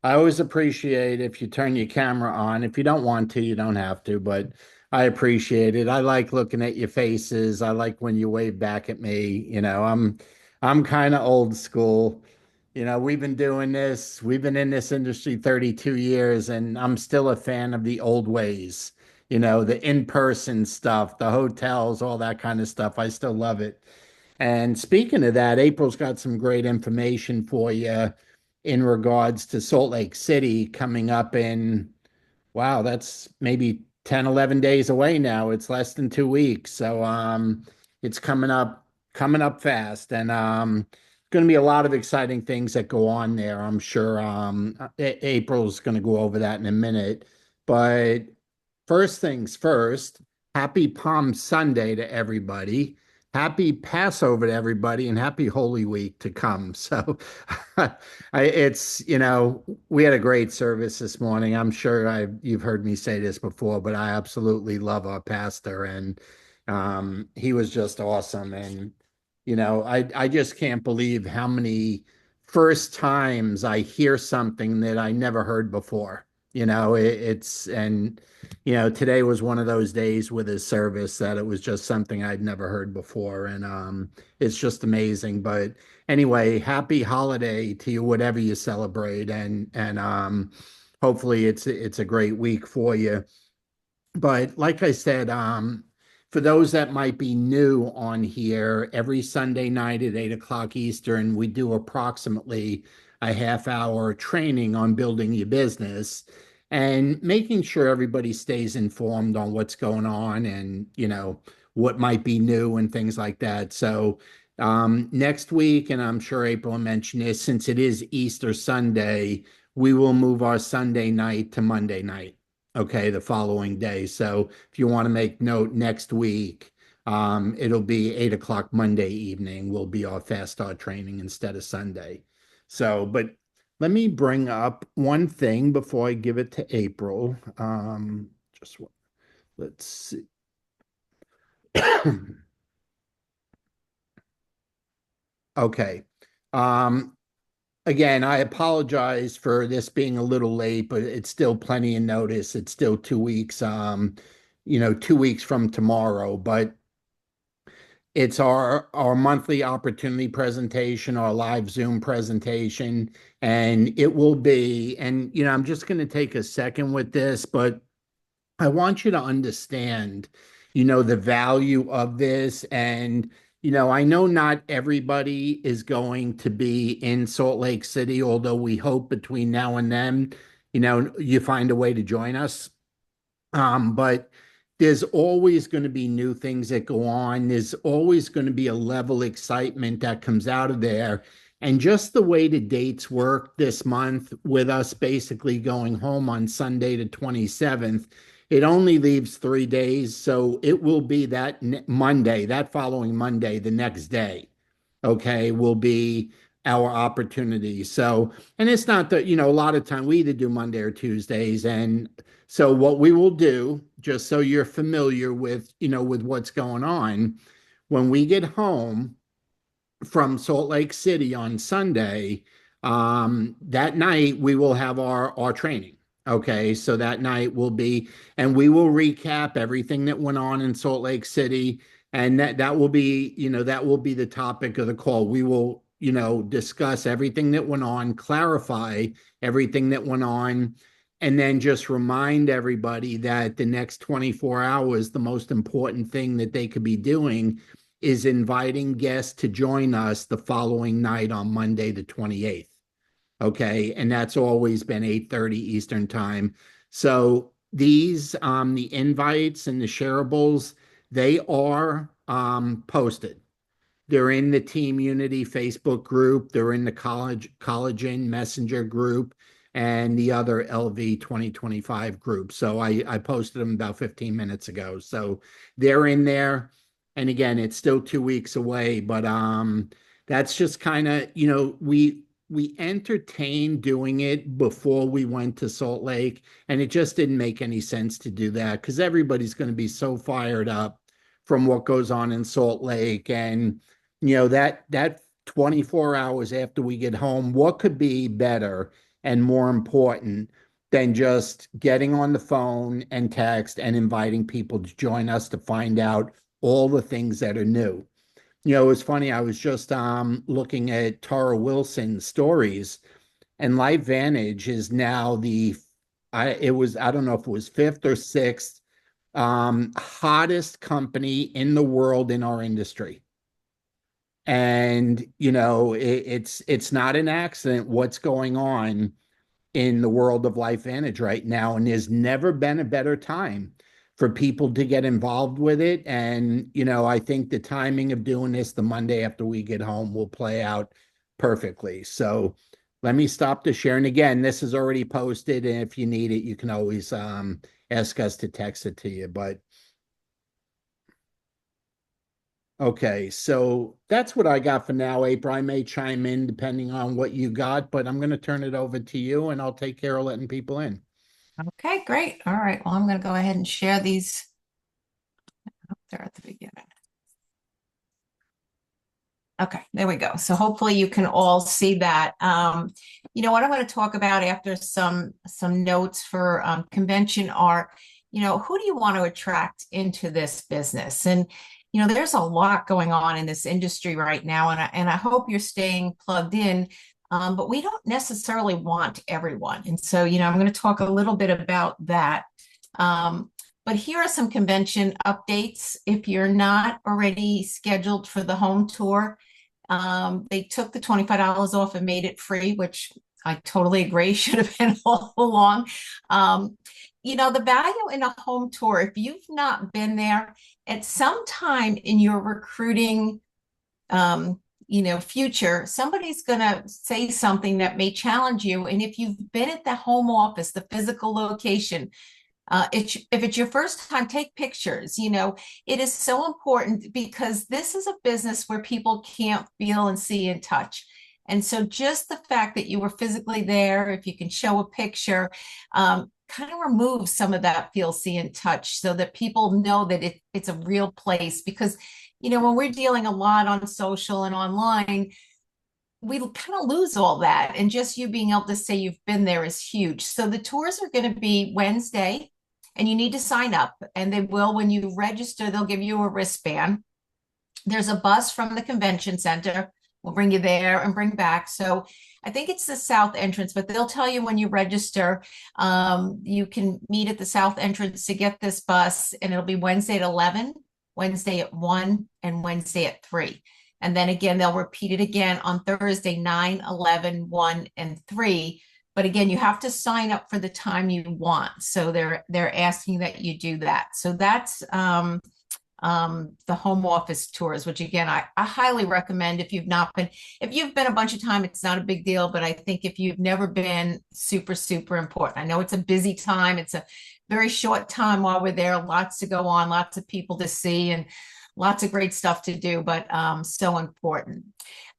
I always appreciate if you turn your camera on. If you don't want to, you don't have to, but I appreciate it. I like looking at your faces. I like when you wave back at me. I'm kind of old school. We've been doing this. We've been in this industry 32 years, and I'm still a fan of the old ways. The in-person stuff, the hotels, all that kind of stuff. I still love it. And speaking of that, April's got some great information for you in regards to Salt Lake City coming up in, wow, that's maybe 10, 11 days away now. It's less than 2 weeks. So it's coming up fast. And going to be a lot of exciting things that go on there. I'm sure April's going to go over that in a minute. But first things first, happy Palm Sunday to everybody. Happy Passover to everybody and happy Holy Week to come. So we had a great service this morning. I'm sure you've heard me say this before, but I absolutely love our pastor and he was just awesome. And, I just can't believe how many first times I hear something that I never heard before. Today was one of those days with his service that it was just something I'd never heard before. And it's just amazing. But anyway, happy holiday to you, whatever you celebrate. And hopefully it's a great week for you. But like I said, for those that might be new on here, every Sunday night at 8 o'clock Eastern, we do approximately a half hour training on building your business and making sure everybody stays informed on what's going on and, what might be new and things like that. So next week, and I'm sure April mentioned this, since it is Easter Sunday, we will move our Sunday night to Monday night. Okay, the following day. So if you want to make note next week, it'll be 8 o'clock Monday evening will be our fast start training instead of Sunday. So, but let me bring up one thing before I give it to April. Just let's see. Okay. Um, Again, I apologize for this being a little late, but it's still plenty of notice. It's still 2 weeks, 2 weeks from tomorrow, but it's our monthly opportunity presentation, our live Zoom presentation, and it will be, and I'm just going to take a second with this, but I want you to understand, the value of this. And, I know not everybody is going to be in Salt Lake City, although we hope between now and then, you find a way to join us. But there's always going to be new things that go on. There's always going to be a level of excitement that comes out of there. And just the way the dates work this month, with us basically going home on Sunday the 27th, it only leaves 3 days. So it will be that Monday, that following Monday, the next day, okay, will be our opportunity. So, and it's not that, a lot of time we either do Monday or Tuesdays. And so what we will do, just so you're familiar with what's going on, when we get home from Salt Lake City on Sunday, that night we will have our training. Okay, so that night will be, and we will recap everything that went on in Salt Lake City, and that will be, that will be the topic of the call. We will, discuss everything that went on, clarify everything that went on, and then just remind everybody that the next 24 hours, the most important thing that they could be doing is inviting guests to join us the following night on Monday, the 28th. Okay. And that's always been 8:30 Eastern time. So these, the invites and the shareables, they are posted. They're in the Team Unity Facebook group. They're in the Collagen Messenger group and the other LV 2025 group. So I posted them about 15 minutes ago. So they're in there. And again, it's still 2 weeks away, but that's just kind of, we entertained doing it before we went to Salt Lake, and it just didn't make any sense to do that because everybody's going to be so fired up from what goes on in Salt Lake. And that 24 hours after we get home, what could be better and more important than just getting on the phone and text and inviting people to join us to find out all the things that are new. You know, it was funny. I was just looking at Tara Wilson's stories, and LifeVantage is now I don't know if it was fifth or sixth hottest company in the world in our industry. And you know, it's not an accident what's going on in the world of LifeVantage right now, and there's never been a better time for people to get involved with it. And you know, I think the timing of doing this the Monday after we get home will play out perfectly. So let me stop the share. And again, this is already posted, and if you need it, you can always ask us to text it to you. But okay, so that's what I got for now, April. I may chime in depending on what you got, but I'm going to turn it over to you and I'll take care of letting people in. Okay, great. All right. Well, I'm going to go ahead and share these up there at the beginning. Okay, there we go. So hopefully you can all see that. You know what I'm going to talk about after some notes for convention are, you know, who do you want to attract into this business? And you know, there's a lot going on in this industry right now, and I hope you're staying plugged in. But we don't necessarily want everyone, and so you know, I'm going to talk a little bit about that. But here are some convention updates. If you're not already scheduled for the home tour, they took the $25 off and made it free, which I totally agree should have been all along. You know, the value in a home tour, if you've not been there at some time in your recruiting, you know, future, somebody's going to say something that may challenge you. And if you've been at the home office, the physical location, if it's your first time, take pictures. You know, it is so important because this is a business where people can't feel and see and touch. And so just the fact that you were physically there, if you can show a picture, kind of remove some of that feel, see, and touch so that people know that it's a real place. Because, you know, when we're dealing a lot on social and online, we kind of lose all that. And just you being able to say you've been there is huge. So the tours are going to be Wednesday, and you need to sign up. And they will, when you register, they'll give you a wristband. There's a bus from the convention center. We'll bring you there and bring back. So I think it's the south entrance, but they'll tell you when you register, you can meet at the south entrance to get this bus, and it'll be Wednesday at 11, Wednesday at 1, and Wednesday at 3. And then again, they'll repeat it again on Thursday, 9, 11, 1, and 3. But again, you have to sign up for the time you want. So they're asking that you do that. So that's the home office tours, which again, I highly recommend if you've not been. If you've been a bunch of time, it's not a big deal. But I think if you've never been, super, super important. I know it's a busy time. It's a very short time while we're there. Lots to go on, lots of people to see, and lots of great stuff to do, but so important.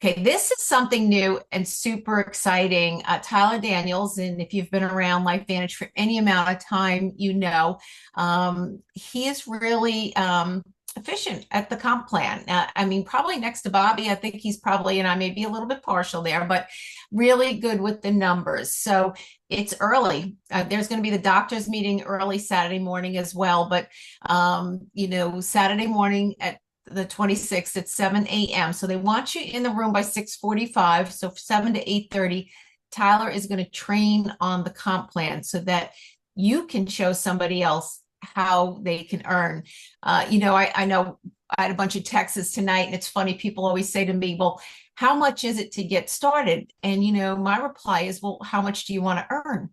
Okay, this is something new and super exciting. Tyler Daniels, and if you've been around LifeVantage for any amount of time, you know, he is really efficient at the comp plan. I mean, probably next to Bobby, I think he's probably, and I may be a little bit partial there, but really good with the numbers. So it's early. There's going to be the doctor's meeting early Saturday morning as well. But, you know, Saturday morning at the 26th at 7 a.m. So they want you in the room by 6:45. So 7 to 8:30, Tyler is going to train on the comp plan so that you can show somebody else how they can earn. You know, I know I had a bunch of texts tonight, and it's funny. People always say to me, well, how much is it to get started? And, you know, my reply is, well, how much do you want to earn?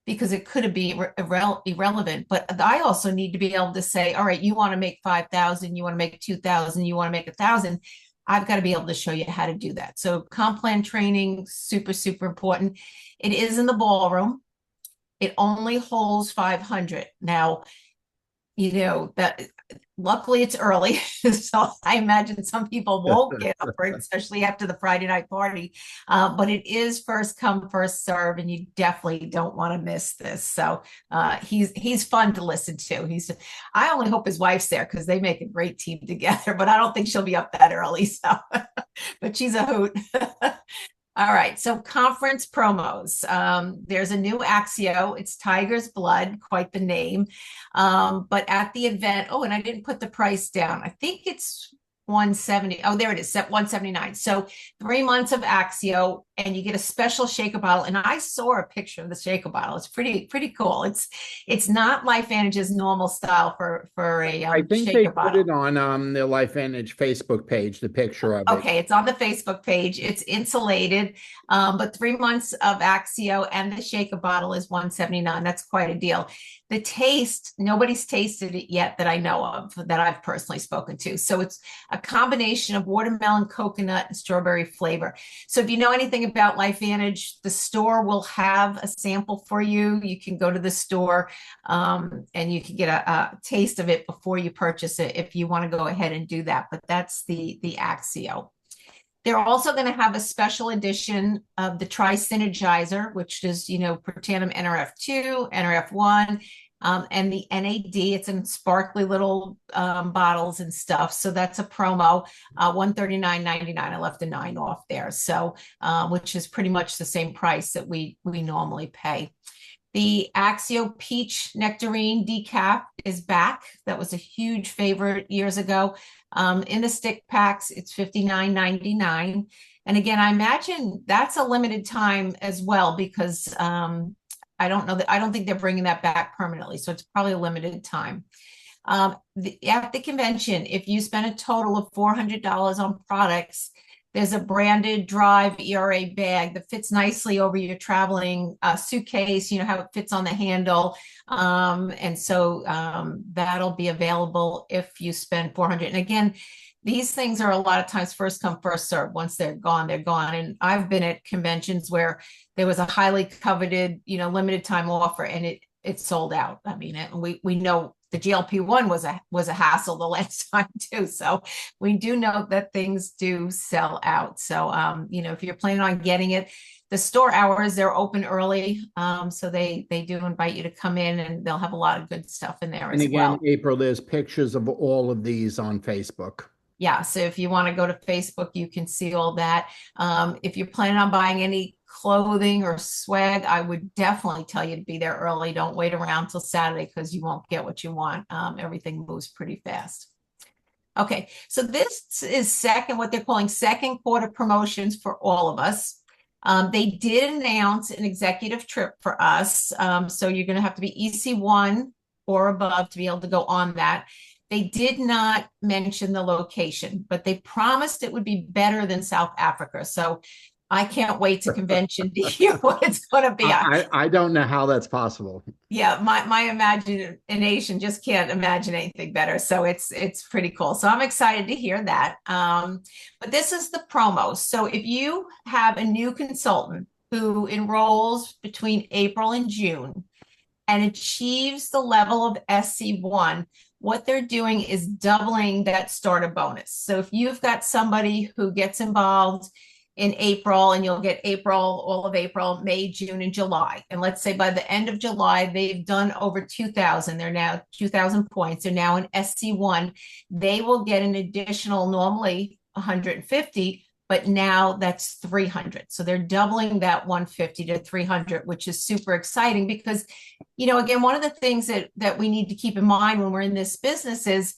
Because it could be irrelevant. But I also need to be able to say, all right, you want to make 5,000, you want to make 2,000, you want to make 1,000. I've got to be able to show you how to do that. So comp plan training, super, super important. It is in the ballroom. It only holds 500. Now, you know, that luckily it's early. So I imagine some people won't get up for it, especially after the Friday night party. But it is first come, first serve, and you definitely don't want to miss this. So he's fun to listen to. I only hope his wife's there because they make a great team together, but I don't think she'll be up that early. So but she's a hoot. All right, so conference promos. There's a new Axio. It's Tiger's Blood, quite the name. But at the event, oh, and I didn't put the price down. I think it's 170. Oh, there it is, at 179. So 3 months of Axio, and you get a special shaker bottle. And I saw a picture of the shaker bottle. It's pretty cool. It's not LifeVantage's normal style for a I think they shaker put bottle. it on the LifeVantage Facebook page, the picture of it. Okay, it's on the Facebook page. It's insulated, but 3 months of Axio and the shaker bottle is 179. That's quite a deal. The taste, nobody's tasted it yet that I know of, that I've personally spoken to. So it's a combination of watermelon, coconut, and strawberry flavor. So if you know anything about LifeVantage, the store will have a sample for you. You can go to the store and you can get a taste of it before you purchase it if you want to go ahead and do that. But that's the Axio. They're also going to have a special edition of the Tri-Synergizer, which is, Protanum NRF2, NRF1, and the NAD. It's in sparkly little bottles and stuff. So that's a promo, 139.99. I left a 9 off there. So, which is pretty much the same price that we normally pay. The Axio Peach Nectarine Decaf is back. That was a huge favorite years ago. In the stick packs, it's $59.99. And again, I imagine that's a limited time as well because I don't think they're bringing that back permanently. So it's probably a limited time. At the convention, if you spend a total of $400 on products, there's a branded Drive ERA bag that fits nicely over your traveling suitcase, how it fits on the handle. And so that'll be available if you spend 400. And again, these things are a lot of times first come, first serve. Once they're gone, they're gone. And I've been at conventions where there was a highly coveted, limited time offer and it sold out. I mean, we know the GLP-1 was a hassle the last time too. So we do know that things do sell out. So if you're planning on getting it, the store hours, they're open early. So they do invite you to come in and they'll have a lot of good stuff in there And as again, well. April, there's pictures of all of these on Facebook. Yeah, so if you want to go to Facebook, you can see all that. If you're planning on buying any clothing or swag, I would definitely tell you to be there early. Don't wait around till Saturday because you won't get what you want. Everything moves pretty fast. Okay, so this is what they're calling second quarter promotions for all of us. They did announce an executive trip for us. So you're going to have to be EC1 or above to be able to go on that. They did not mention the location, but they promised it would be better than South Africa. So I can't wait to convention to hear what it's going to be. I don't know how that's possible. Yeah, my imagination just can't imagine anything better. So it's pretty cool. So I'm excited to hear that. But this is the promo. So if you have a new consultant who enrolls between April and June and achieves the level of SC1, what they're doing is doubling that starter bonus. So if you've got somebody who gets involved in April and you'll get all of April, May, June, and July. And let's say by the end of July, they've done over 2,000. They're now 2,000 points. They're now in SC1. They will get an additional, normally 150, but now that's 300. So they're doubling that 150 to 300, which is super exciting because, again, one of the things that we need to keep in mind when we're in this business is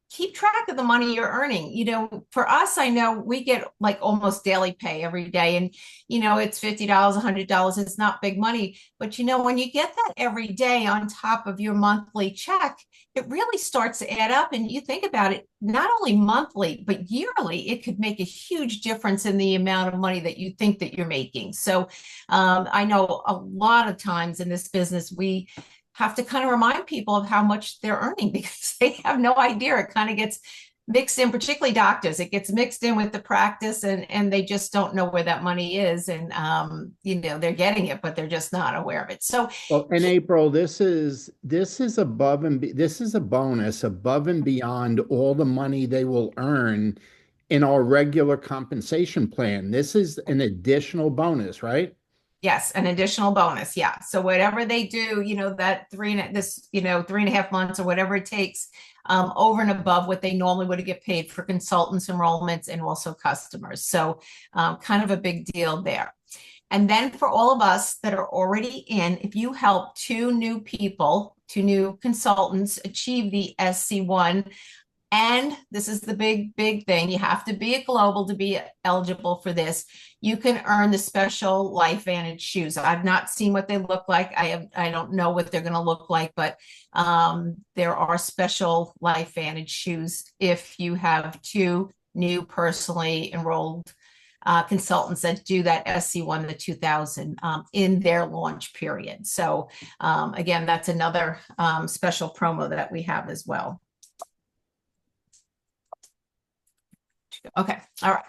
keep track of the money you're earning. For us, I know we get like almost daily pay every day. And, it's $50, $100. It's not big money. But, when you get that every day on top of your monthly check, it really starts to add up. And you think about it, not only monthly, but yearly, it could make a huge difference in the amount of money that you think that you're making. So I know a lot of times in this business, we have to kind of remind people of how much they're earning because they have no idea. It kind of gets mixed in, particularly doctors. It gets mixed in with the practice and they just don't know where that money is. And, they're getting it, but they're just not aware of it. So, Well, in April, this is this is a bonus above and beyond all the money they will earn in our regular compensation plan. This is an additional bonus, right? Yes, an additional bonus. Yeah. So whatever they do, that 3.5 months or whatever it takes, over and above what they normally would get paid for consultants, enrollments, and also customers. So kind of a big deal there. And then for all of us that are already in, if you help two new consultants achieve the SC1, and this is the big thing, you have to be a global to be eligible for this. You can earn the special LifeVantage shoes. I've not seen what they look like. I don't know what they're going to look like, but there are special LifeVantage shoes if you have two new personally enrolled consultants that do that SC1 to 2000 in their launch period. So again, that's another special promo that we have as well. Okay. All right.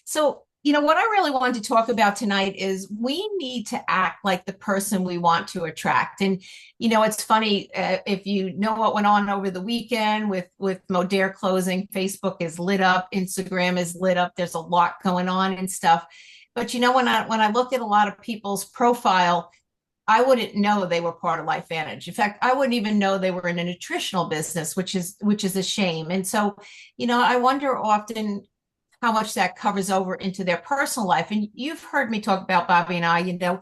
So, what I really wanted to talk about tonight is we need to act like the person we want to attract. And, it's funny, if you know what went on over the weekend with Modere closing, Facebook is lit up, Instagram is lit up. There's a lot going on and stuff. But, when I look at a lot of people's profile, I wouldn't know they were part of LifeVantage. In fact, I wouldn't even know they were in a nutritional business, which is a shame. And so, I wonder often how much that covers over into their personal life. And you've heard me talk about Bobby and I,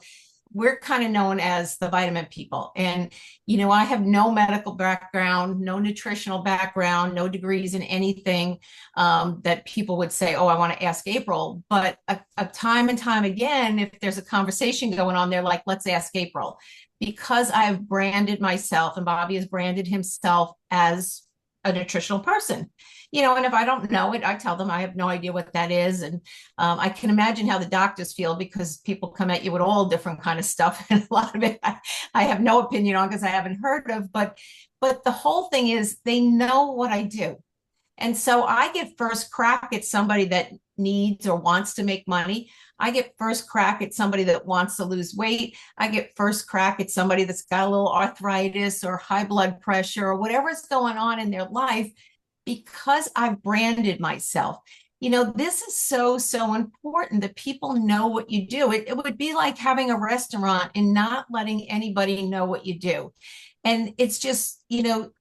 we're kind of known as the vitamin people. And, I have no medical background, no nutritional background, no degrees in anything that people would say, oh, I want to ask April. But a time and time again, if there's a conversation going on, they're like, let's ask April. Because I've branded myself and Bobby has branded himself as a nutritional person. And if I don't know it, I tell them I have no idea what that is. And I can imagine how the doctors feel because people come at you with all different kind of stuff. And a lot of it I have no opinion on because I haven't heard of. But the whole thing is they know what I do. And so I get first crack at somebody that needs or wants to make money. I get first crack at somebody that wants to lose weight. I get first crack at somebody that's got a little arthritis or high blood pressure or whatever's going on in their life because I've branded myself. This is so important that people know what you do. It would be like having a restaurant and not letting anybody know what you do. And it's just,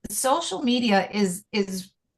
social media is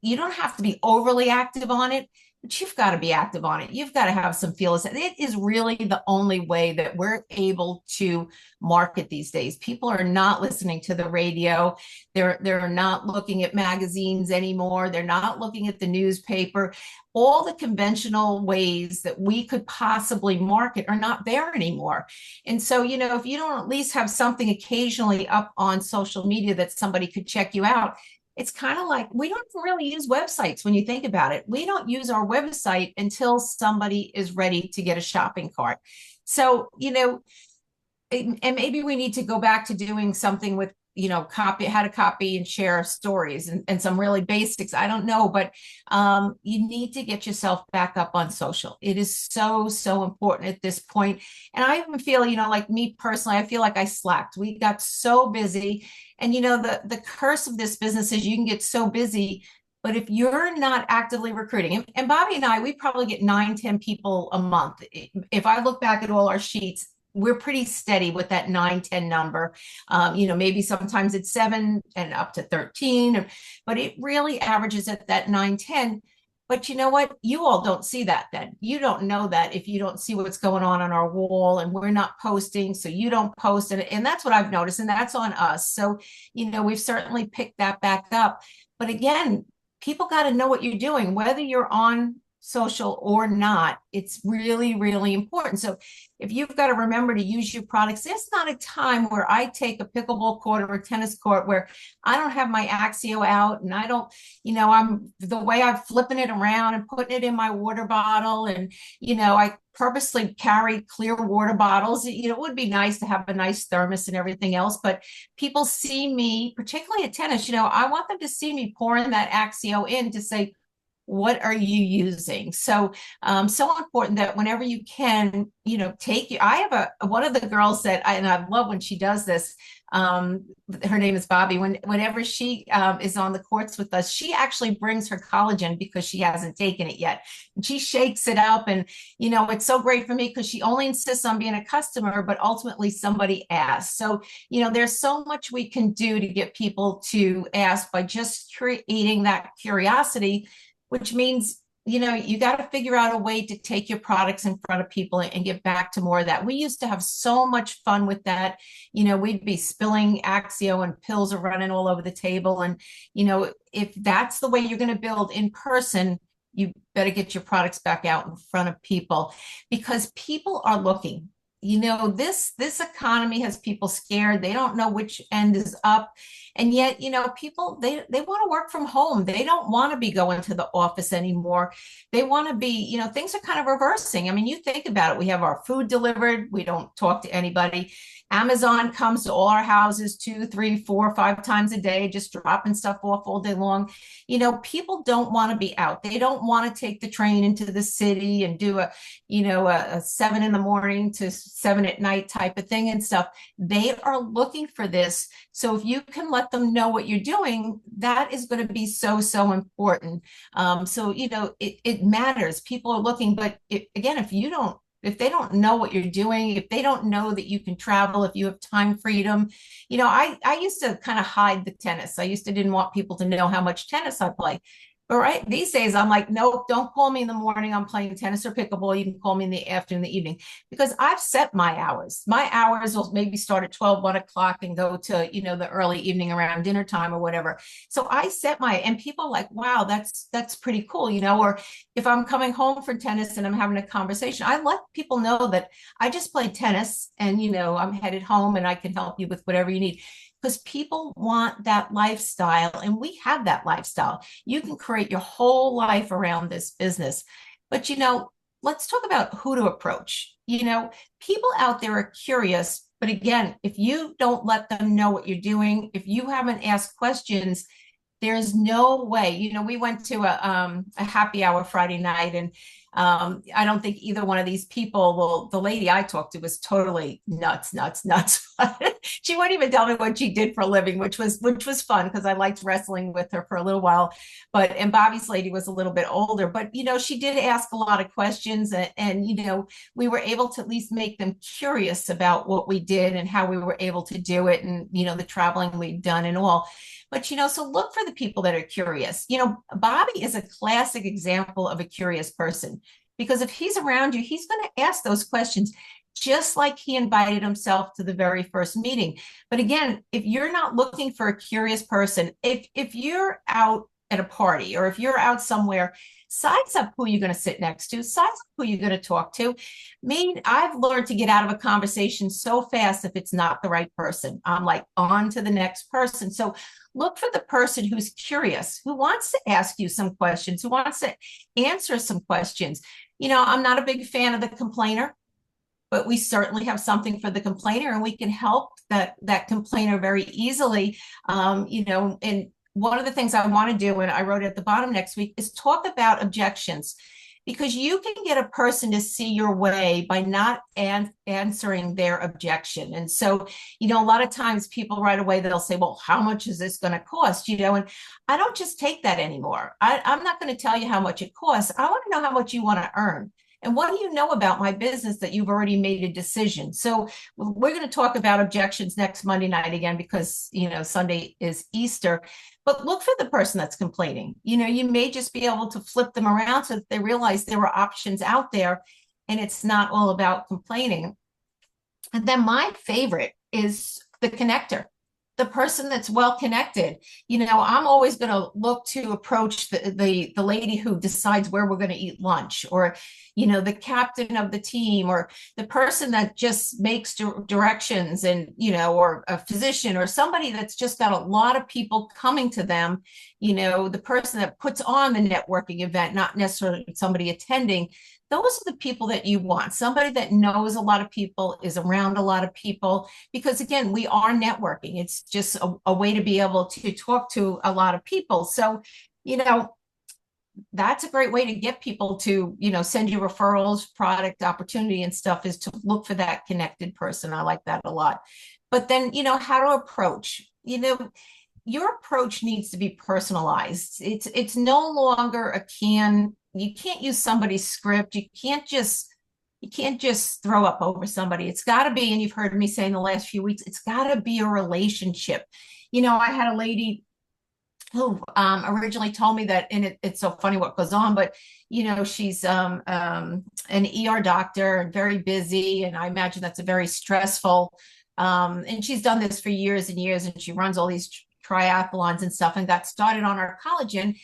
you don't have to be overly active on it, but you've got to be active on it. You've got to have some feelings. It is really the only way that we're able to market these days. People are not listening to the radio. They're not looking at magazines anymore. They're not looking at the newspaper. All the conventional ways that we could possibly market are not there anymore. And so, if you don't at least have something occasionally up on social media that somebody could check you out, it's kind of like we don't really use websites when you think about it. We don't use our website until somebody is ready to get a shopping cart. So, and maybe we need to go back to doing something with, how to copy and share stories and some really basics. I don't know, but you need to get yourself back up on social. It is so important at this point. And I even feel, like me personally, I feel like I slacked. We got so busy. And, the curse of this business is you can get so busy, but if you're not actively recruiting, and Bobby and I, we probably get 9-10 people a month. If I look back at all our sheets, we're pretty steady with that 9-10 number. Maybe sometimes it's 7 and up to 13, but it really averages at that 9-10. But you know what? You all don't see that then. You don't know that if you don't see what's going on our wall, and we're not posting, so you don't post. And that's what I've noticed, and that's on us. So, we've certainly picked that back up. But again, people got to know what you're doing, whether you're on social or not. It's really important. So if you've got to remember to use your products, there's not a time where I take a pickleball court or a tennis court where I don't have my Axio out and I don't, I'm the way I'm flipping it around and putting it in my water bottle. And, I purposely carry clear water bottles. It would be nice to have a nice thermos and everything else, but people see me, particularly at tennis, I want them to see me pouring that Axio in to say, what are you using? So, so important that whenever you can, take you. I have one of the girls that and I love when she does this. Um, Her name is Bobby. Whenever she is on the courts with us, she actually brings her collagen because she hasn't taken it yet. And she shakes it up, and it's so great for me because she only insists on being a customer, but ultimately somebody asks. So, there's so much we can do to get people to ask by just creating that curiosity, which means you got to figure out a way to take your products in front of people and get back to more of that. We used to have so much fun with that. We'd be spilling Axio and pills are running all over the table. And, if that's the way you're going to build in person, you better get your products back out in front of people because people are looking. This economy has people scared. They don't know which end is up. And yet, people they want to work from home. They don't want to be going to the office anymore. They want to be, things are kind of reversing. I mean, you think about it. We have our food delivered. We don't talk to anybody. Amazon comes to all our houses 2, 3, 4, 5 times a day, just dropping stuff off all day long. People don't want to be out. They don't want to take the train into the city and do a 7 in the morning to 7 at night type of thing and stuff. They are looking for this. So if you can let them know what you're doing, that is going to be so, so important. It matters. People are looking, but again, if they don't know what you're doing, if they don't know that you can travel, if you have time freedom, I used to kind of hide the tennis. I used to didn't want people to know how much tennis I play. But right these days, I'm like, nope, don't call me in the morning. I'm playing tennis or pickleball. You can call me in the afternoon, the evening, because I've set my hours. My hours will maybe start at 12, 1 o'clock and go to, the early evening around dinner time or whatever. So I set and people are like, wow, that's pretty cool, or if I'm coming home from tennis and I'm having a conversation, I let people know that I just played tennis and, I'm headed home and I can help you with whatever you need because people want that lifestyle and we have that lifestyle. You can create your whole life around this business. But, let's talk about who to approach. People out there are curious, but again, if you don't let them know what you're doing, if you haven't asked questions, there's no way. We went to a happy hour Friday night, and I don't think either one of these people, well, the lady I talked to was totally nuts, nuts, nuts. She wouldn't even tell me what she did for a living, which was fun because I liked wrestling with her for a little while. And Bobby's lady was a little bit older, but she did ask a lot of questions, and we were able to at least make them curious about what we did and how we were able to do it, and the traveling we'd done and all. But, so look for the people that are curious. Bobby is a classic example of a curious person because if he's around you, he's going to ask those questions just like he invited himself to the very first meeting. But again, if you're not looking for a curious person, if you're out at a party or if you're out somewhere, size up who you're going to sit next to, size up who you're going to talk to. I've learned to get out of a conversation so fast if it's not the right person. I'm like on to the next person. So look for the person who's curious, who wants to ask you some questions, who wants to answer some questions. I'm not a big fan of the complainer, but we certainly have something for the complainer and we can help that complainer very easily. And one of the things I want to do, and I wrote it at the bottom next week, is talk about objections. Because you can get a person to see your way by not answering their objection. And so, a lot of times people right away, they'll say, well, how much is this going to cost? And I don't just take that anymore. I'm not going to tell you how much it costs. I want to know how much you want to earn. And what do you know about my business that you've already made a decision? So we're going to talk about objections next Monday night again, because, Sunday is Easter. But look for the person that's complaining. You may just be able to flip them around so that they realize there are options out there and it's not all about complaining. And then my favorite is the connector, the person that's well connected. I'm always going to look to approach the lady who decides where we're going to eat lunch, or the captain of the team, or the person that just makes directions, and or a physician, or somebody that's just got a lot of people coming to them. The person that puts on the networking event, not necessarily somebody attending. Those are the people that you want. Somebody that knows a lot of people, is around a lot of people, because again, we are networking. It's just a way to be able to talk to a lot of people. So, that's a great way to get people to, send you referrals, product opportunity and stuff, is to look for that connected person. I like that a lot. But then, how to approach, your approach needs to be personalized. It's no longer you can't use somebody's script. You can't just throw up over somebody. It's got to be, and you've heard me say in the last few weeks, it's got to be a relationship. I had a lady who originally told me that, and it's so funny what goes on, but she's an ER doctor and very busy, and I imagine that's a very stressful. And she's done this for years and years, and she runs all these triathlons and stuff, and got started on our collagen.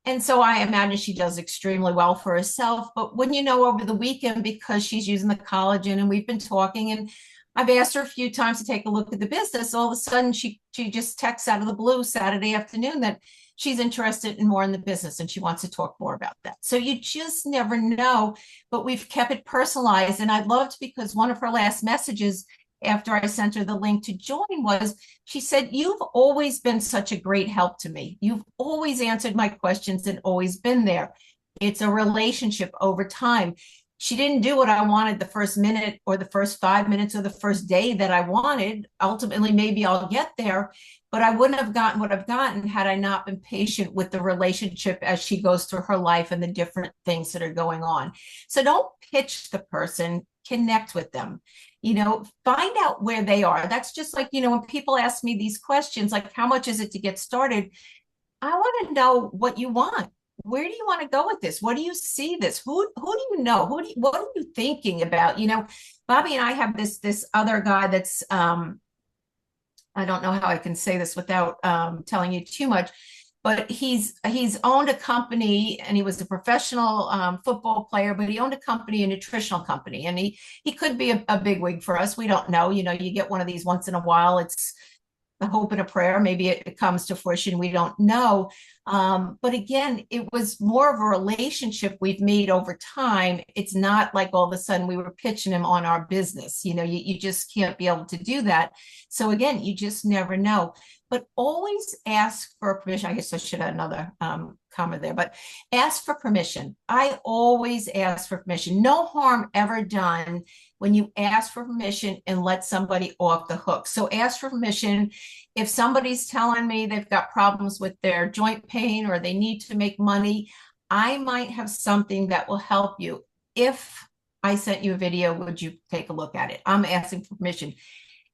And so I imagine she does extremely well for herself. But when over the weekend, because she's using the collagen and we've been talking, and I've asked her a few times to take a look at the business, all of a sudden she just texts out of the blue Saturday afternoon that she's interested in more in the business and she wants to talk more about that. So you just never know, but we've kept it personalized. And I loved, because one of her last messages after I sent her the link to join was, she said, "You've always been such a great help to me. You've always answered my questions and always been there. It's a relationship over time." She didn't do what I wanted the first minute or the first 5 minutes or the first day that I wanted. Ultimately, maybe I'll get there, but I wouldn't have gotten what I've gotten had I not been patient with the relationship as she goes through her life and the different things that are going on. So don't pitch the person, connect with them. Find out where they are. That's just like, when people ask me these questions, like, how much is it to get started? I want to know what you want. Where do you want to go with this? What do you see this? Who do you know? What are you thinking about? Bobby and I have this other guy that's, I don't know how I can say this without telling you too much, but he's owned a company, and he was a professional football player, but he owned a company, a nutritional company, and he could be a big wig for us. We don't know. You get one of these once in a while. It's a hope and a prayer. Maybe it comes to fruition. We don't know. But again, it was more of a relationship we've made over time. It's not like all of a sudden we were pitching him on our business. You just can't be able to do that. So again, you just never know. But always ask for permission. I guess I should have another comma there, but ask for permission. I always ask for permission. No harm ever done when you ask for permission and let somebody off the hook. So ask for permission. If somebody's telling me they've got problems with their joint pain or they need to make money, I might have something that will help you. If I sent you a video, would you take a look at it? I'm asking for permission.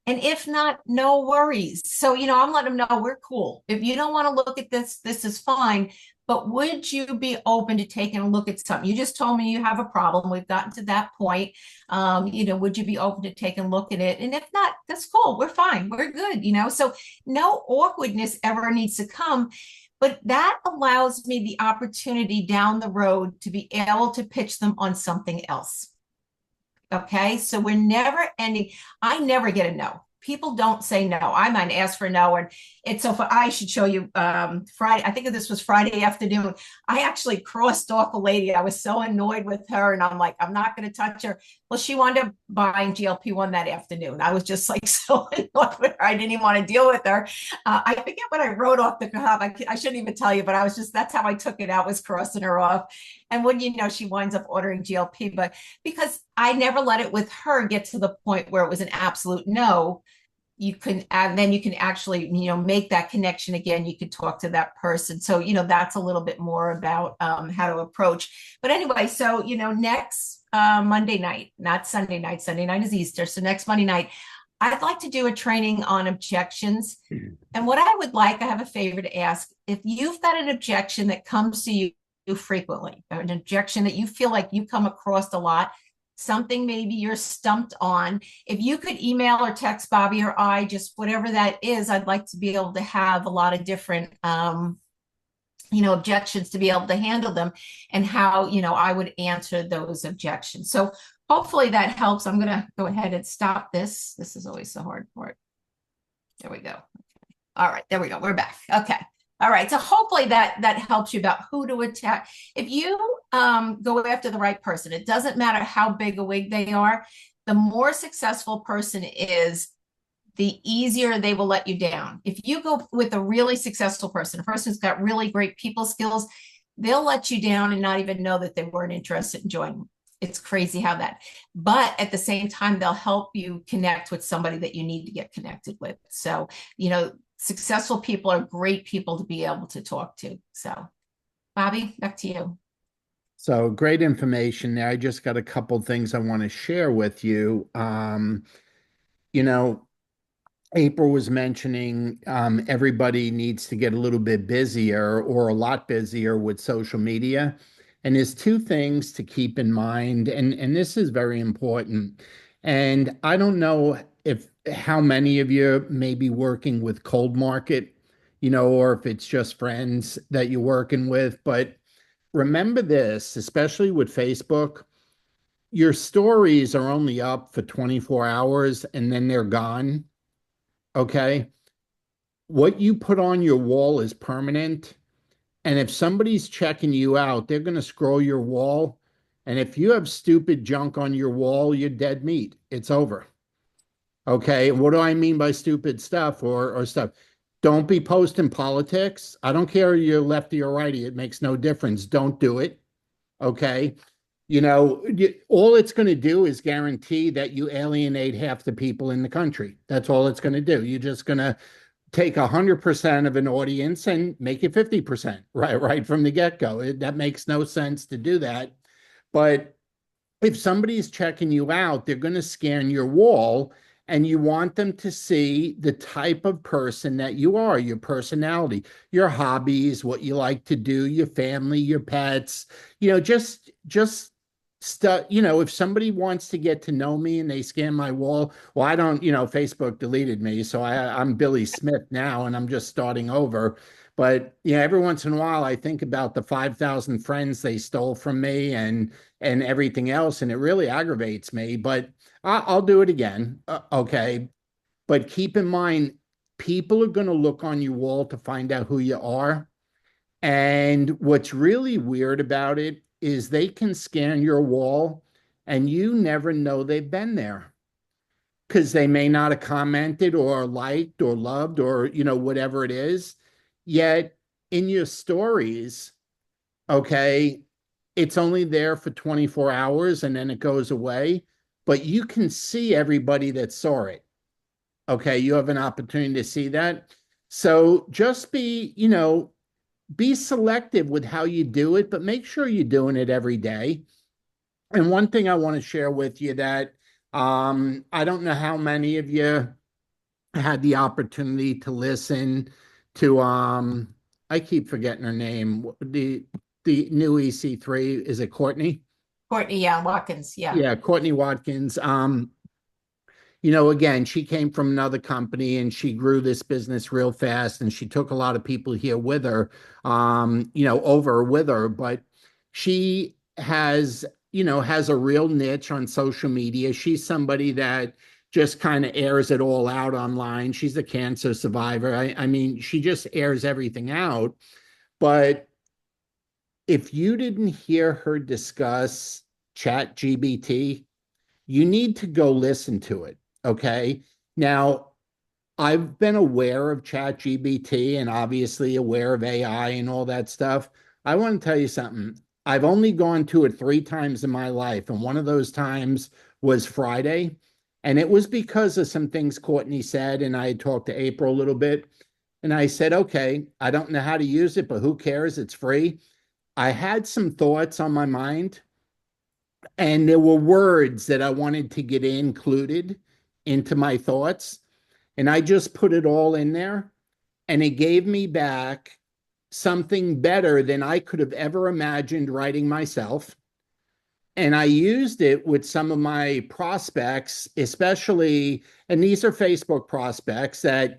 And if not, no worries. So, I'm letting them know we're cool. If you don't want to look at this, this is fine. But would you be open to taking a look at something? You just told me you have a problem. We've gotten to that point. Would you be open to taking a look at it? And if not, that's cool. We're fine. We're good. So no awkwardness ever needs to come. But that allows me the opportunity down the road to be able to pitch them on something else. Okay, so we're never ending. I never get a no. People don't say no. I might ask for a no, and it's so. I should show you. Friday, I think this was Friday afternoon. I actually crossed off a lady. I was so annoyed with her, and I'm like, I'm not going to touch her. Well, she wound up buying GLP-1 that afternoon. I was just like so annoyed with her. I didn't even want to deal with her. I forget what I wrote off the cuff. I shouldn't even tell you, but I was just, that's how I took it out, was crossing her off. And when she winds up ordering GLP, but because I never let it with her get to the point where it was an absolute no, you can, and then you can actually, make that connection again. You could talk to that person. So, that's a little bit more about how to approach. But anyway, so, next Monday night, not Sunday night. Sunday night is Easter. So next Monday night, I'd like to do a training on objections. And what I would like, I have a favor to ask. If you've got an objection that comes to you frequently, an objection that you feel like you come across a lot, something maybe you're stumped on, if you could email or text Bobby or I, just whatever that is, I'd like to be able to have a lot of different objections, to be able to handle them, and how I would answer those objections. So hopefully that helps. I'm going to go ahead and stop this. This is always the hard part. There we go. All right, there we go. We're back. Okay. All right. So hopefully that helps you about who to attack. If you go after the right person, it doesn't matter how big a wig they are. The more successful person is, the easier they will let you down. If you go with a really successful person, a person who's got really great people skills, they'll let you down and not even know that they weren't interested in joining. It's crazy how that, but at the same time, they'll help you connect with somebody that you need to get connected with. So, successful people are great people to be able to talk to. So, Bobby, back to you. So great information there. I just got a couple things I want to share with you. You know, April was mentioning everybody needs to get a little bit busier or a lot busier with social media. And there's two things to keep in mind, and this is very important. And I don't know if how many of you may be working with cold market, or if it's just friends that you're working with, but remember this, especially with Facebook, your stories are only up for 24 hours and then they're gone. Okay. What you put on your wall is permanent. And if somebody's checking you out, they're going to scroll your wall. And if you have stupid junk on your wall, you're dead meat. It's over. Okay. What do I mean by stupid stuff or stuff? Don't be posting politics. I don't care if you're lefty or righty. It makes no difference. Don't do it. Okay. All it's going to do is guarantee that you alienate half the people in the country. That's all it's going to do. You're just going to take 100% of an audience and make it 50%, right from the get-go. That makes no sense to do that. But if somebody's checking you out, they're going to scan your wall and you want them to see the type of person that you are, your personality, your hobbies, what you like to do, your family, your pets, just stuff. If somebody wants to get to know me and they scan my wall, well, I don't, Facebook deleted me. So I'm Billy Smith now and I'm just starting over. But every once in a while I think about the 5,000 friends they stole from me and everything else, and it really aggravates me. But I'll do it again. Okay. But keep in mind, people are going to look on your wall to find out who you are. And what's really weird about it is they can scan your wall and you never know they've been there because they may not have commented or liked or loved or, whatever it is. Yet in your stories, okay, it's only there for 24 hours and then it goes away, but you can see everybody that saw it. Okay, you have an opportunity to see that. So just be selective with how you do it, but make sure you're doing it every day. And one thing I want to share with you that I don't know how many of you had the opportunity to listen to I keep forgetting her name. The new EC3, is it Courtney? Courtney, yeah, Watkins, yeah. Yeah, Courtney Watkins. Again, she came from another company and she grew this business real fast and she took a lot of people here with her, over with her. But she has a real niche on social media. She's somebody that just kind of airs it all out online. She's a cancer survivor. I mean, she just airs everything out. But if you didn't hear her discuss Chat GBT, you need to go listen to it. Okay. Now, I've been aware of ChatGPT and obviously aware of AI and all that stuff. I want to tell you something. I've only gone to it 3 times in my life, and one of those times was Friday. And it was because of some things Courtney said, and I had talked to April a little bit. And I said, okay, I don't know how to use it, but who cares? It's free. I had some thoughts on my mind and there were words that I wanted to get included into my thoughts. And I just put it all in there. And it gave me back something better than I could have ever imagined writing myself. And I used it with some of my prospects, especially, and these are Facebook prospects that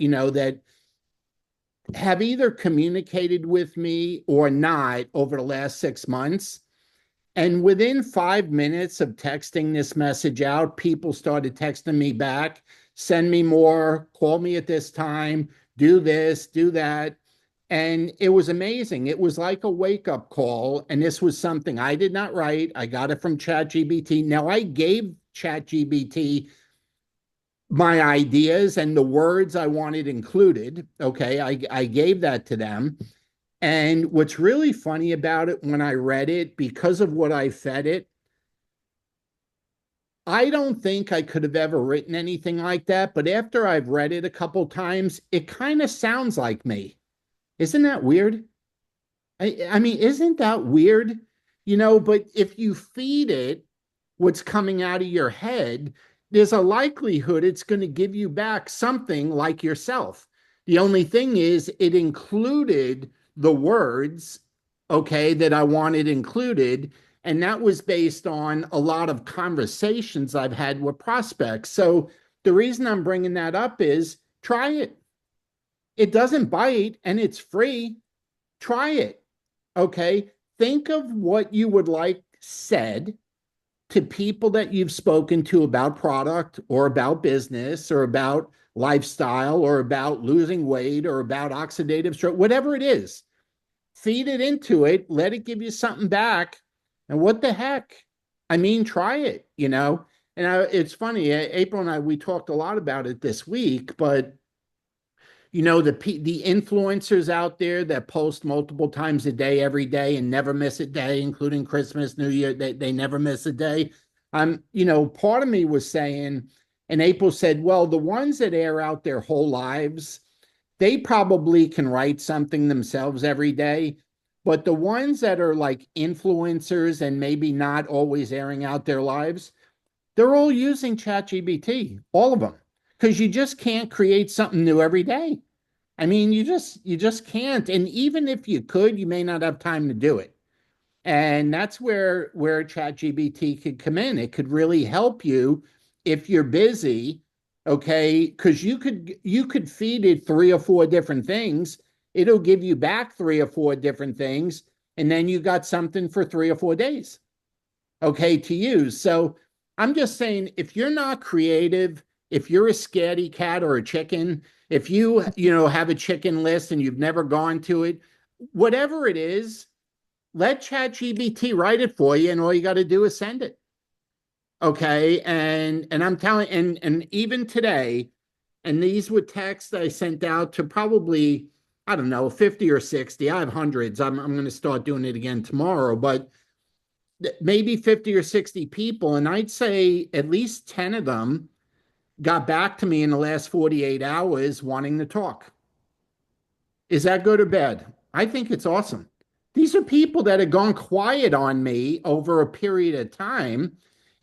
have either communicated with me or not over the last 6 months. And within 5 minutes of texting this message out, people started texting me back, send me more, call me at this time, do this, do that. And it was amazing. It was like a wake-up call. And this was something I did not write. I got it from ChatGPT. Now, I gave ChatGPT my ideas and the words I wanted included. Okay. I gave that to them. And what's really funny about it when I read it, because of what I fed it, I don't think I could have ever written anything like that. But after I've read it a couple times, it kind of sounds like me. Isn't that weird? I mean, isn't that weird? But if you feed it what's coming out of your head, there's a likelihood it's going to give you back something like yourself. The only thing is, it included the words, okay, that I wanted included. And that was based on a lot of conversations I've had with prospects. So the reason I'm bringing that up is try it. It doesn't bite and it's free. Try it. Okay. Think of what you would like said to people that you've spoken to about product or about business or about lifestyle or about losing weight or about oxidative stress, whatever it is. Feed it into it, let it give you something back. And what the heck? I mean, try it. And it's funny, April and I, we talked a lot about it this week, but the influencers out there that post multiple times a day every day and never miss a day, including Christmas, New Year, they never miss a day. Part of me was saying, and April said, well, the ones that air out their whole lives, they probably can write something themselves every day. But the ones that are like influencers and maybe not always airing out their lives, they're all using ChatGPT, all of them, because you just can't create something new every day. I mean, you just can't. And even if you could, you may not have time to do it. And that's where ChatGPT could come in. It could really help you if you're busy, okay? Because you could feed it three or four different things. It'll give you back three or four different things, and then you got something for 3 or 4 days, okay, to use. So I'm just saying, if you're not creative, if you're a scaredy cat or a chicken, if you have a chicken list and you've never gone to it, whatever it is, let ChatGPT write it for you, and all you got to do is send it. Okay. And I'm telling, and even today, and these were texts I sent out to probably, I don't know, 50 or 60. I have hundreds. I'm going to start doing it again tomorrow, but maybe 50 or 60 people. And I'd say at least 10 of them got back to me in the last 48 hours wanting to talk. Is that good or bad? I think it's awesome. These are people that had gone quiet on me over a period of time,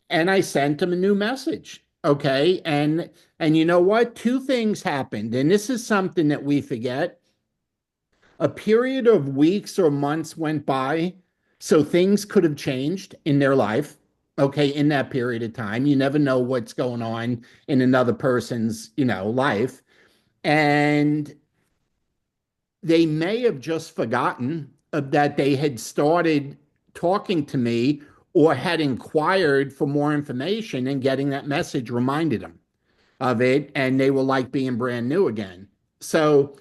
and I sent them a new message. Okay. And you know what? Two things happened, and this is something that we forget. A period of weeks or months went by, so things could have changed in their life. Okay, in that period of time, you never know what's going on in another person's, life. And they may have just forgotten that they had started talking to me or had inquired for more information, and getting that message reminded them of it, and they were like being brand new again. So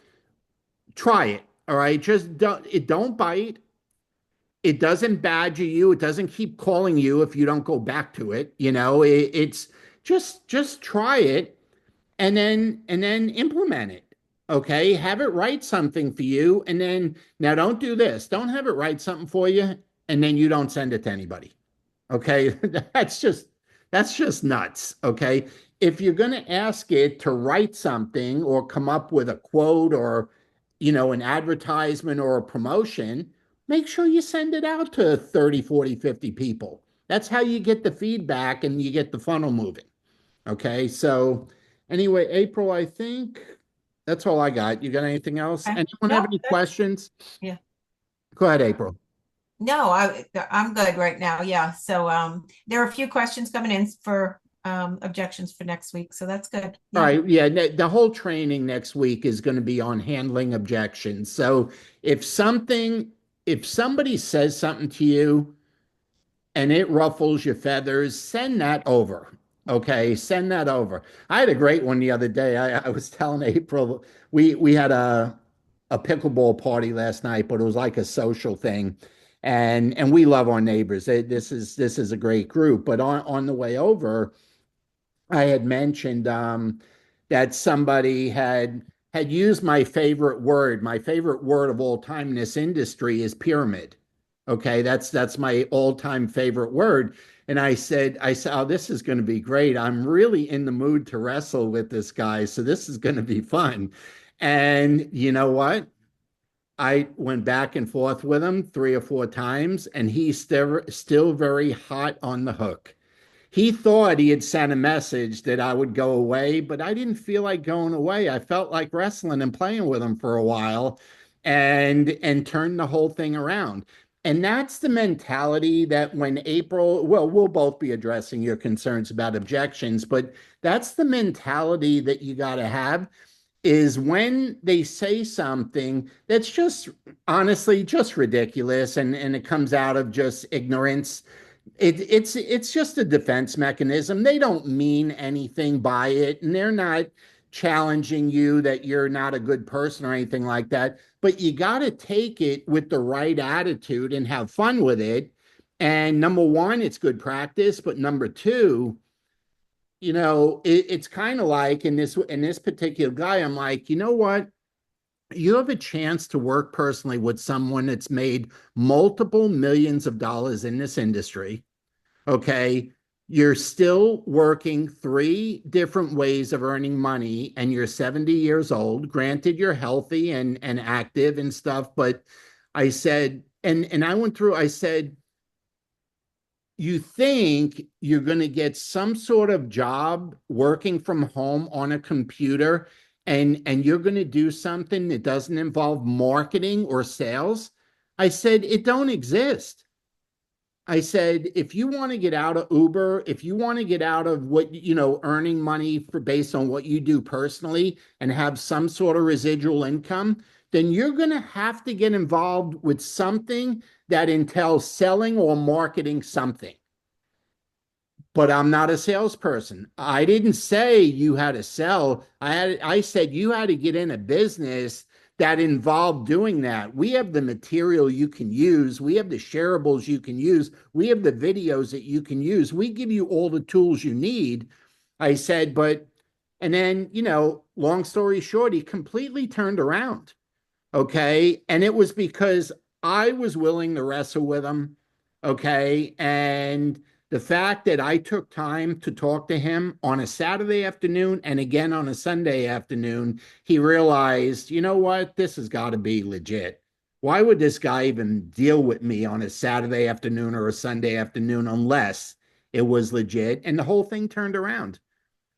try it. All right. Just don't bite. It doesn't badger you. It doesn't keep calling you if you don't go back to it. It's just try it, and then implement it. Okay, have it write something for you, and then now don't do this. Don't have it write something for you, and then you don't send it to anybody. Okay, that's just nuts. Okay, if you're going to ask it to write something or come up with a quote or an advertisement or a promotion, make sure you send it out to 30, 40, 50 people. That's how you get the feedback and you get the funnel moving. Okay, so anyway, April, I think that's all I got. You got anything else? Okay. Anyone have No, any that's, questions? yeah. Go ahead, April. No, I'm good right now. Yeah. So there are a few questions coming in for objections for next week. So that's good. All Yeah. right, yeah, the whole training next week is going to be on handling objections. So if something, if somebody says something to you and it ruffles your feathers, send that over. Okay, send that over. I had a great one the other day. I was telling April, we had a pickleball party last night, but it was like a social thing. And we love our neighbors. This is a great group. But on the way over, I had mentioned that somebody had used my favorite word. My favorite word of all time in this industry is pyramid. Okay, that's my all-time favorite word. And I said, oh, this is going to be great. I'm really in the mood to wrestle with this guy, so this is going to be fun. And you know what? I went back and forth with him 3 or 4 times, and he's still very hot on the hook. He thought he had sent a message that I would go away, but I didn't feel like going away. I felt like wrestling and playing with him for a while and turned the whole thing around. And that's the mentality that when April, well, we'll both be addressing your concerns about objections, but that's the mentality that you got to have is when they say something that's just honestly just ridiculous and it comes out of just ignorance. It's just a defense mechanism. They don't mean anything by it, and they're not challenging you that you're not a good person or anything like that. But you got to take it with the right attitude and have fun with it. And number one, it's good practice. But number two, it's kind of like in this particular guy, I'm like, you know what? You have a chance to work personally with someone that's made multiple millions of dollars in this industry. Okay. You're still working three different ways of earning money, and you're 70 years old. Granted, you're healthy and active and stuff, but I said, and I went through, I said, you think you're going to get some sort of job working from home on a computer and you're going to do something that doesn't involve marketing or sales? I said, it don't exist. I said, if you want to get out of Uber, if you want to get out of what, earning money for based on what you do personally and have some sort of residual income, then you're going to have to get involved with something that entails selling or marketing something. But I'm not a salesperson. I didn't say you had to sell. I said you had to get in a business that involved doing that. We have the material you can use. We have the shareables you can use. We have the videos that you can use. We give you all the tools you need. I said, and then, long story short, he completely turned around. Okay. And it was because I was willing to wrestle with him. Okay. And the fact that I took time to talk to him on a Saturday afternoon and again on a Sunday afternoon, he realized, you know what? This has got to be legit. Why would this guy even deal with me on a Saturday afternoon or a Sunday afternoon unless it was legit? And the whole thing turned around.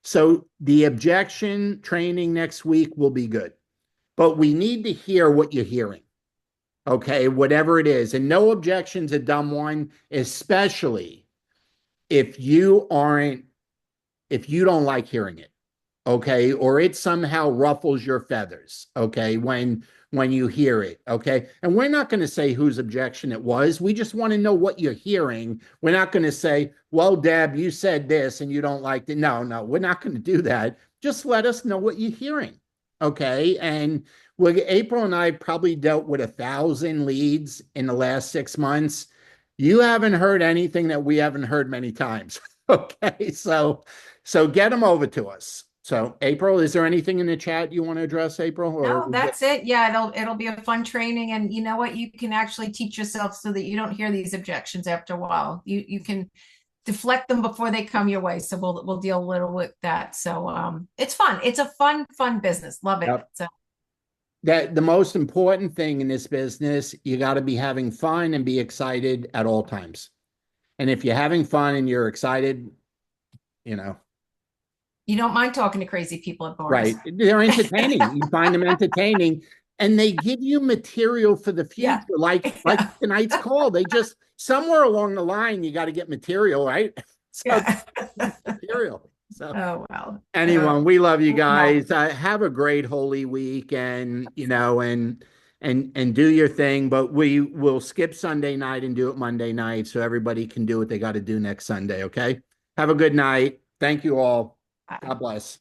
So the objection training next week will be good, but we need to hear what you're hearing. Okay, whatever it is. And no objection's a dumb one, especially if you aren't, if you don't like hearing it, okay, or it somehow ruffles your feathers, okay, when you hear it, okay. And we're not going to say whose objection it was. We just want to know what you're hearing. We're not going to say, well, Deb, you said this and you don't like it. No, we're not going to do that. Just let us know what you're hearing, okay. And April and I probably dealt with 1,000 leads in the last 6 months. You haven't heard anything that we haven't heard many times. Okay, so get them over to us. So April, is there anything in the chat you want to address, April? Or No, that's it. Yeah, it'll be a fun training, and you know what? You can actually teach yourself so that you don't hear these objections after a while. You can deflect them before they come your way. So we'll deal a little with that. So it's fun. It's a fun business. Love it. Yep. So That the most important thing in this business, you got to be having fun and be excited at all times. And if you're having fun and you're excited, you know, you don't mind talking to crazy people at bars. right, they're entertaining. You find them entertaining, and they give you material for the future. Yeah. Like Yeah. tonight's call, they just somewhere along the line you got to get material, right? So Yeah. material. So Oh well. anyone, we love you Well, guys. Have a great Holy Week, and and do your thing. But we will skip Sunday night and do it Monday night, so everybody can do what they got to do next Sunday. Okay. Have a good night. Thank you all. God bless.